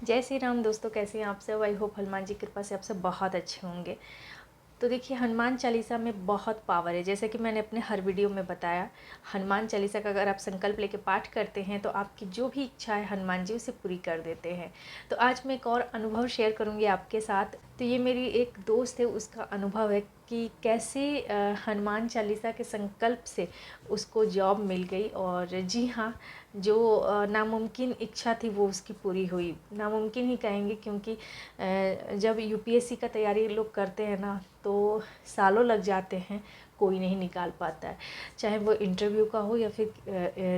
जय श्री राम दोस्तों, कैसे हैं आप सब। आई होप हनुमान जी की कृपा से आप सब बहुत अच्छे होंगे। तो देखिए, हनुमान चालीसा में बहुत पावर है। जैसे कि मैंने अपने हर वीडियो में बताया, हनुमान चालीसा का अगर आप संकल्प लेके पाठ करते हैं तो आपकी जो भी इच्छा है हनुमान जी उसे पूरी कर देते हैं। तो आज मैं एक और अनुभव शेयर करूंगी आपके साथ। तो ये मेरी एक दोस्त है, उसका अनुभव है कि कैसे हनुमान चालीसा के संकल्प से उसको जॉब मिल गई। और जी हाँ, जो नामुमकिन इच्छा थी वो उसकी पूरी हुई। नामुमकिन ही कहेंगे, क्योंकि जब यूपीएससी का तैयारी लोग करते हैं ना, तो सालों लग जाते हैं, कोई नहीं निकाल पाता है, चाहे वो इंटरव्यू का हो या फिर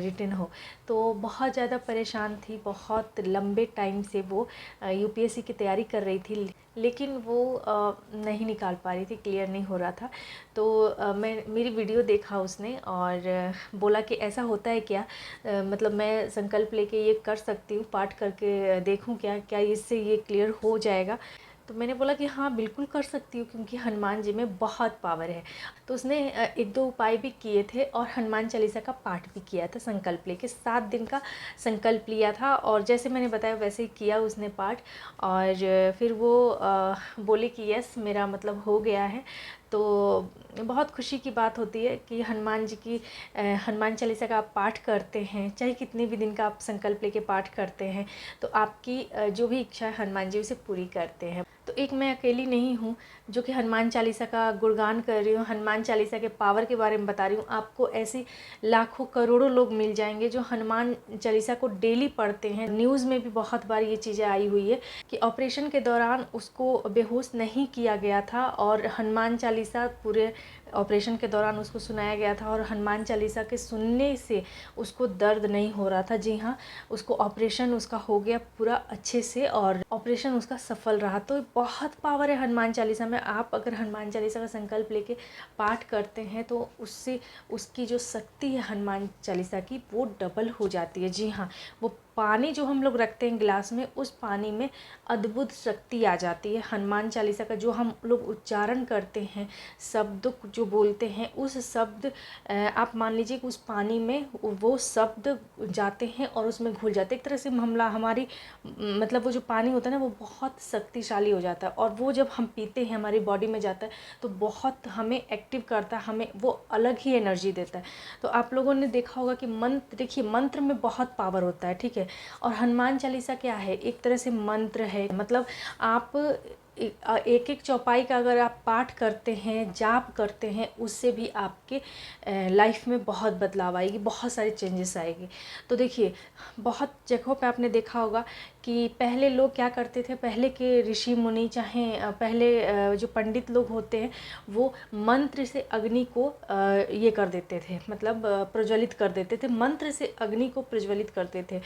रिटन हो। तो बहुत ज़्यादा परेशान थी, बहुत लंबे टाइम से वो यूपीएससी की तैयारी कर रही थी, लेकिन वो नहीं निकाल पा रही थी, क्लियर नहीं हो रहा था। तो मेरी वीडियो देखा उसने और बोला कि ऐसा होता है क्या, मतलब मैं संकल्प लेके ये कर सकती हूँ, पाठ करके देखूँ क्या क्या इससे ये क्लियर हो जाएगा। तो मैंने बोला कि हाँ बिल्कुल कर सकती हूँ, क्योंकि हनुमान जी में बहुत पावर है। तो उसने एक दो उपाय भी किए थे और हनुमान चालीसा का पाठ भी किया था संकल्प लेके। 7 दिन का संकल्प लिया था और जैसे मैंने बताया वैसे ही किया उसने पाठ। और फिर वो बोले कि यस, मेरा मतलब हो गया है। तो बहुत खुशी की बात होती है कि हनुमान जी की हनुमान चालीसा का आप पाठ करते हैं, चाहे कितने भी दिन का आप संकल्प लेके पाठ करते हैं, तो आपकी जो भी इच्छा है हनुमान जी उसे पूरी करते हैं। तो एक मैं अकेली नहीं हूँ जो कि हनुमान चालीसा का गुणगान कर रही हूँ, हनुमान चालीसा के पावर के बारे में बता रही हूँ। आपको ऐसे लाखों करोड़ों लोग मिल जाएंगे जो हनुमान चालीसा को डेली पढ़ते हैं। न्यूज़ में भी बहुत बार ये चीज़ें आई हुई है कि ऑपरेशन के दौरान उसको बेहोश नहीं किया गया था और हनुमान चालीसा पूरे ऑपरेशन के दौरान उसको सुनाया गया था, और हनुमान चालीसा के सुनने से उसको दर्द नहीं हो रहा था। जी हाँ, उसको ऑपरेशन उसका हो गया पूरा अच्छे से और ऑपरेशन उसका सफल रहा। तो बहुत पावर है हनुमान चालीसा में। आप अगर हनुमान चालीसा का संकल्प लेके पाठ करते हैं तो उससे उसकी जो शक्ति है हनुमान चालीसा की वो डबल हो जाती है। जी हाँ, वो पानी जो हम लोग रखते हैं गिलास में, उस पानी में अद्भुत शक्ति आ जाती है। हनुमान चालीसा का जो हम लोग उच्चारण करते हैं, शब्द जो बोलते हैं, उस शब्द आप मान लीजिए कि उस पानी में वो शब्द जाते हैं और उसमें घुल जाते हैं। एक तरह से हमारी मतलब वो जो पानी होता है ना, वो बहुत शक्तिशाली हो जाता है, और वो जब हम पीते हैं हमारी बॉडी में जाता है तो बहुत हमें एक्टिव करता है, हमें वो अलग ही एनर्जी देता है। तो आप लोगों ने देखा होगा कि मंत्र, देखिए मंत्र में बहुत पावर होता है, ठीक है। और हनुमान चालीसा क्या है, एक तरह से मंत्र है। मतलब आप एक एक चौपाई का अगर आप पाठ करते हैं, जाप करते हैं, उससे भी आपके लाइफ में बहुत बदलाव आएगी, बहुत सारे चेंजेस आएगी। तो देखिए, बहुत जगहों पे आपने देखा होगा कि पहले लोग क्या करते थे, पहले के ऋषि मुनि, चाहे पहले जो पंडित लोग होते हैं, वो मंत्र से अग्नि को ये कर देते थे, मतलब प्रज्वलित कर देते थे, मंत्र से अग्नि को प्रज्वलित करते थे।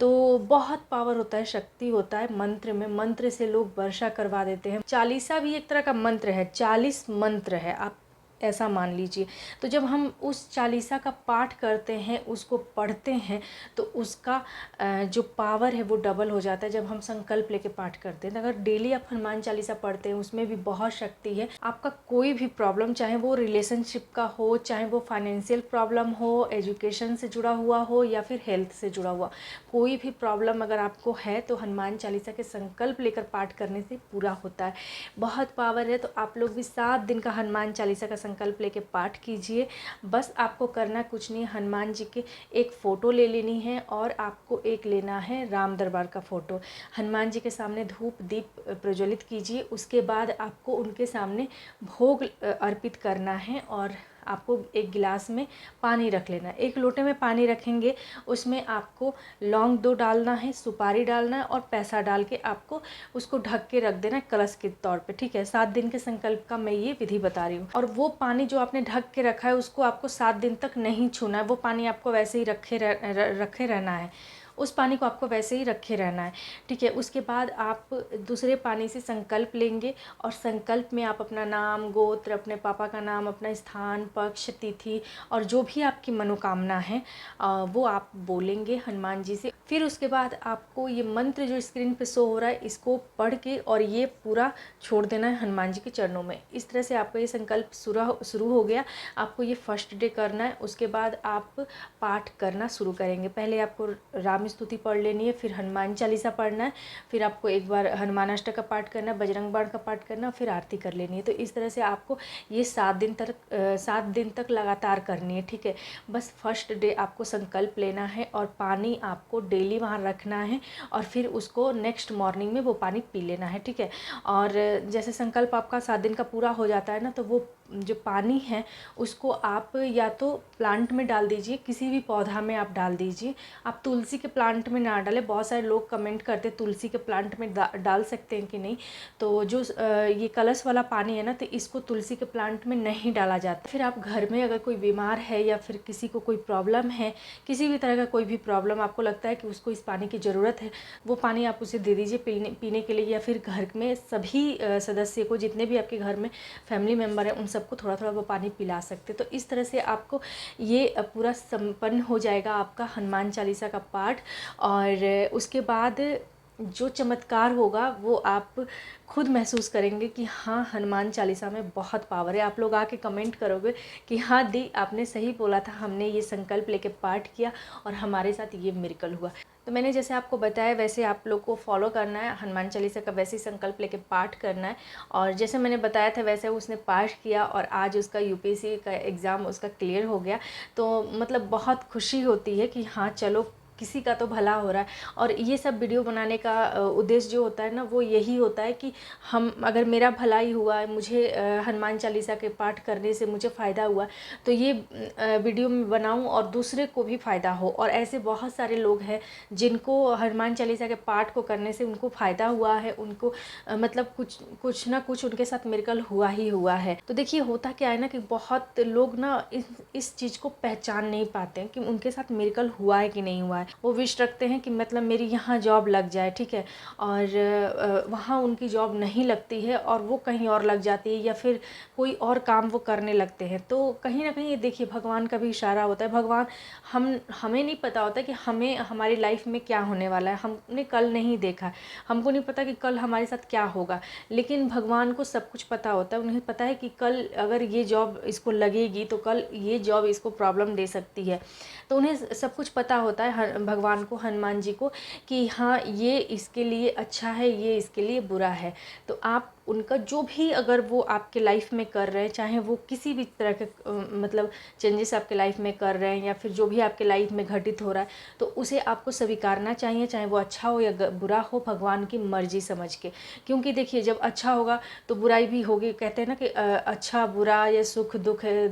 तो बहुत पावर होता है, शक्ति होता है मंत्र में। मंत्र से लोग वर्षा करवा देते हैं। चालीसा भी एक तरह का मंत्र है, 40 मंत्र है, आप ऐसा मान लीजिए। तो जब हम उस चालीसा का पाठ करते हैं, उसको पढ़ते हैं, तो उसका जो पावर है वो डबल हो जाता है जब हम संकल्प लेके पाठ करते हैं। अगर डेली आप हनुमान चालीसा पढ़ते हैं, उसमें भी बहुत शक्ति है। आपका कोई भी प्रॉब्लम, चाहे वो रिलेशनशिप का हो, चाहे वो फाइनेंशियल प्रॉब्लम हो, एजुकेशन से जुड़ा हुआ हो या फिर हेल्थ से जुड़ा हुआ, कोई भी प्रॉब्लम अगर आपको है तो हनुमान चालीसा के संकल्प लेकर पाठ करने से पूरा होता है। बहुत पावर है। तो आप लोग भी 7 दिन का हनुमान चालीसा का संकल्प लेके पाठ कीजिए। बस आपको करना कुछ नहीं, हनुमान जी के एक फ़ोटो ले लेनी है और आपको एक लेना है राम दरबार का फ़ोटो। हनुमान जी के सामने धूप दीप प्रज्वलित कीजिए। उसके बाद आपको उनके सामने भोग अर्पित करना है और आपको एक गिलास में पानी रख लेना है। एक लोटे में पानी रखेंगे, उसमें आपको लौंग 2 डालना है, सुपारी डालना है और पैसा डाल के आपको उसको ढक के रख देना है कलश के तौर पे, ठीक है। 7 दिन के संकल्प का मैं ये विधि बता रही हूँ। और वो पानी जो आपने ढक के रखा है उसको आपको 7 दिन तक नहीं छूना है। वो पानी आपको वैसे ही रखे रहना है, उस पानी को आपको वैसे ही रखे रहना है, ठीक है। उसके बाद आप दूसरे पानी से संकल्प लेंगे और संकल्प में आप अपना नाम, गोत्र, अपने पापा का नाम, अपना स्थान, पक्ष, तिथि और जो भी आपकी मनोकामना है वो आप बोलेंगे हनुमान जी से। फिर उसके बाद आपको ये मंत्र जो स्क्रीन पे शो हो रहा है, इसको पढ़ के और ये पूरा छोड़ देना है हनुमान जी के चरणों में। इस तरह से आपका ये संकल्प शुरू हो गया। आपको ये फर्स्ट डे करना है। उसके बाद आप पाठ करना शुरू करेंगे। पहले आपको राम नाम स्तुति पढ़ लेनी है, फिर हनुमान चालीसा पढ़ना है, फिर आपको एक बार हनुमान अष्टक का पाठ करना है, बजरंग बाण का पाठ करना, फिर आरती कर लेनी है। तो इस तरह से आपको ये 7 दिन तक लगातार करनी है, ठीक है। बस फर्स्ट डे आपको संकल्प लेना है और पानी आपको डेली वहाँ रखना है और फिर उसको नेक्स्ट मॉर्निंग में वो पानी पी लेना है, ठीक है। और जैसे संकल्प आपका 7 दिन का पूरा हो जाता है ना, तो वो जो पानी है उसको आप या तो प्लांट में डाल दीजिए, किसी भी पौधा में आप डाल दीजिए। आप तुलसी के प्लांट में ना डालें, बहुत सारे लोग कमेंट करते तुलसी के प्लांट में डाल सकते हैं कि नहीं। तो जो ये कलश वाला पानी है ना, तो इसको तुलसी के प्लांट में नहीं डाला जाता। फिर आप घर में अगर कोई बीमार है या फिर किसी को कोई प्रॉब्लम है, किसी भी तरह का कोई भी प्रॉब्लम आपको लगता है कि उसको इस पानी की ज़रूरत है, वो पानी आप उसे दे दीजिए पीने के लिए। या फिर घर में सभी सदस्य को, जितने भी आपके घर में फैमिली मेम्बर हैं, उन सबको थोड़ा थोड़ा वो पानी पिला सकते। तो इस तरह से आपको ये पूरा संपन्न हो जाएगा आपका हनुमान चालीसा का पाठ। और उसके बाद जो चमत्कार होगा वो आप खुद महसूस करेंगे कि हाँ, हनुमान चालीसा में बहुत पावर है। आप लोग आके कमेंट करोगे कि हाँ दी, आपने सही बोला था, हमने ये संकल्प लेके पाठ किया और हमारे साथ ये मिरेकल हुआ। तो मैंने जैसे आपको बताया वैसे आप लोग को फॉलो करना है, हनुमान चालीसा का वैसे ही संकल्प लेके पाठ करना है। और जैसे मैंने बताया था वैसे उसने पाठ किया और आज उसका यूपीएससी का एग्ज़ाम उसका क्लियर हो गया। तो मतलब बहुत खुशी होती है कि हाँ चलो, किसी का तो भला हो रहा है। और ये सब वीडियो बनाने का उद्देश्य जो होता है ना, वो यही होता है कि हम, अगर मेरा भलाई हुआ, मुझे हनुमान चालीसा के पाठ करने से मुझे फ़ायदा हुआ, तो ये वीडियो में बनाऊं और दूसरे को भी फ़ायदा हो। और ऐसे बहुत सारे लोग हैं जिनको हनुमान चालीसा के पाठ को करने से उनको फ़ायदा हुआ है, उनको मतलब कुछ ना कुछ उनके साथ मिरेकल हुआ ही हुआ है। तो देखिए होता क्या है ना कि बहुत लोग ना इस चीज़ को पहचान नहीं पाते हैं कि उनके साथ मिरेकल हुआ है कि नहीं हुआ है। वो विश रखते हैं कि मतलब मेरी यहाँ जॉब लग जाए, ठीक है, और वहाँ उनकी जॉब नहीं लगती है और वो कहीं और लग जाती है या फिर कोई और काम वो करने लगते हैं। तो कहीं ना कहीं ये देखिए भगवान का भी इशारा होता है। भगवान हमें नहीं पता होता कि हमें हमारी लाइफ में क्या होने वाला है। हमने कल नहीं देखा, हमको नहीं पता कि कल हमारे साथ क्या होगा, लेकिन भगवान को सब कुछ पता होता है। उन्हें पता है कि कल अगर ये जॉब इसको लगेगी तो कल ये जॉब इसको प्रॉब्लम दे सकती है। तो उन्हें सब कुछ पता होता है भगवान को, हनुमान जी को, कि हाँ ये इसके लिए अच्छा है, ये इसके लिए बुरा है। तो आप उनका जो भी अगर वो आपके लाइफ में कर रहे हैं, चाहे वो किसी भी तरह के मतलब चेंजेस आपके लाइफ में कर रहे हैं या फिर जो भी आपके लाइफ में घटित हो रहा है, तो उसे आपको स्वीकारना चाहिए, चाहे वो अच्छा हो या बुरा हो, भगवान की मर्जी समझ के। क्योंकि देखिए जब अच्छा होगा तो बुराई भी होगी। कहते हैं ना कि अच्छा बुरा या सुख दुख है,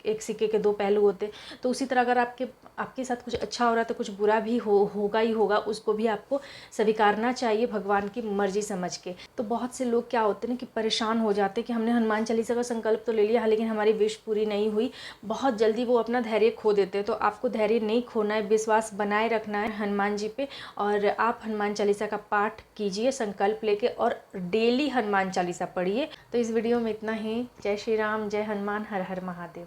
एक सिक्के के दो पहलू होते। तो उसी तरह अगर आपके साथ कुछ अच्छा हो रहा है तो कुछ बुरा भी होगा ही होगा, उसको भी आपको स्वीकारना चाहिए भगवान की मर्जी समझ के। तो बहुत से लोग क्या होते हैं ना कि परेशान हो जाते हैं कि हमने हनुमान चालीसा का संकल्प तो ले लिया लेकिन हमारी विश पूरी नहीं हुई। बहुत जल्दी वो अपना धैर्य खो देते हैं। तो आपको धैर्य नहीं खोना है, विश्वास बनाए रखना है हनुमान जी पे। और आप हनुमान चालीसा का पाठ कीजिए संकल्प लेके और डेली हनुमान चालीसा पढ़िए। तो इस वीडियो में इतना ही। जय श्री राम, जय हनुमान, हर हर महादेव।